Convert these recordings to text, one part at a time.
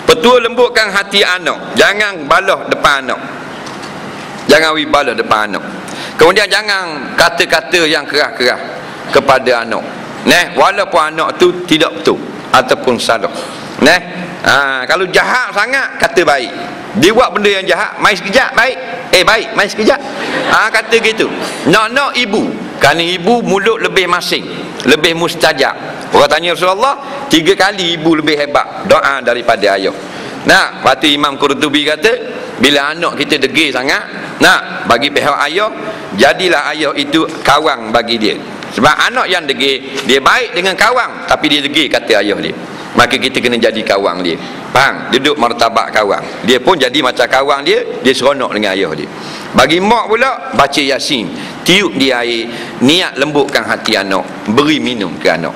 Petua lembutkan hati anak. Jangan balah depan anak. Jangan balah depan anak. Kemudian jangan kata-kata yang keras-keras kepada anak. Walaupun anak tu tidak betul ataupun salah. Kalau jahat sangat, kata baik. Dia buat benda yang jahat, mai sekejap, baik. Baik, mai sekejap. Kata gitu. Nak ibu. Kerana ibu mulut lebih masing, lebih mustajab. Orang tanya Rasulullah, 3 kali ibu lebih hebat doa daripada ayah. Lepas tu Imam Qurtubi kata, bila anak kita degil sangat, bagi pihak ayah, jadilah ayah itu kawang bagi dia. Sebab anak yang degil, dia baik dengan kawang, tapi dia degil kata ayah dia. Maka kita kena jadi kawang dia. Faham? Duduk martabak kawang. Dia pun jadi macam kawang dia, dia seronok dengan ayah dia. Bagi mak pula, baca Yasin, tiup dia air, niat lembutkan hati anak, beri minum ke anak.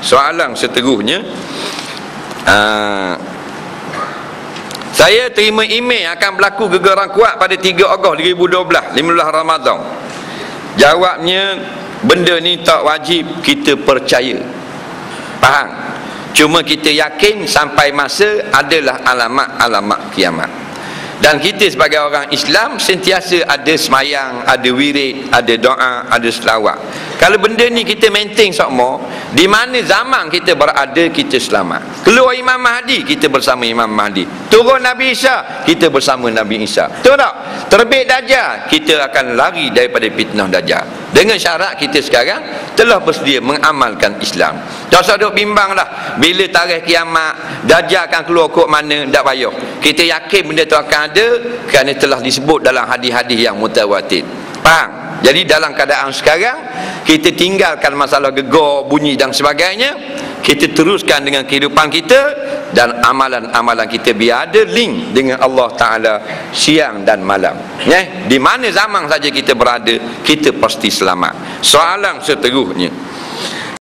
Soalan seterusnya, saya terima email akan berlaku gegaran kuat pada 3 Ogos 2012, 15 Ramadan. Jawabnya, benda ni tak wajib kita percaya. Faham? Cuma kita yakin sampai masa adalah alamat-alamat kiamat. Dan kita sebagai orang Islam sentiasa ada semayang, ada wirid, ada doa, ada selawat. Kalau benda ni kita maintain semua, di mana zaman kita berada, kita selamat. Keluar Imam Mahdi, kita bersama Imam Mahdi. Turun Nabi Isa, kita bersama Nabi Isa. Betul tak? Terbit Dajjal, kita akan lari daripada fitnah Dajjal. Dengan syarat kita sekarang telah bersedia mengamalkan Islam. Tak usah duk bimbang lah, bila tarikh kiamat Dajjal akan keluar kok mana, tak payah. Kita yakin benda tu akan ada kerana telah disebut dalam hadis-hadis yang mutawatir. Faham? Jadi dalam keadaan sekarang, kita tinggalkan masalah gegar, bunyi dan sebagainya. Kita teruskan dengan kehidupan kita dan amalan-amalan kita, biar ada link dengan Allah Ta'ala siang dan malam. Di mana zaman saja kita berada, kita pasti selamat. Soalan seterusnya,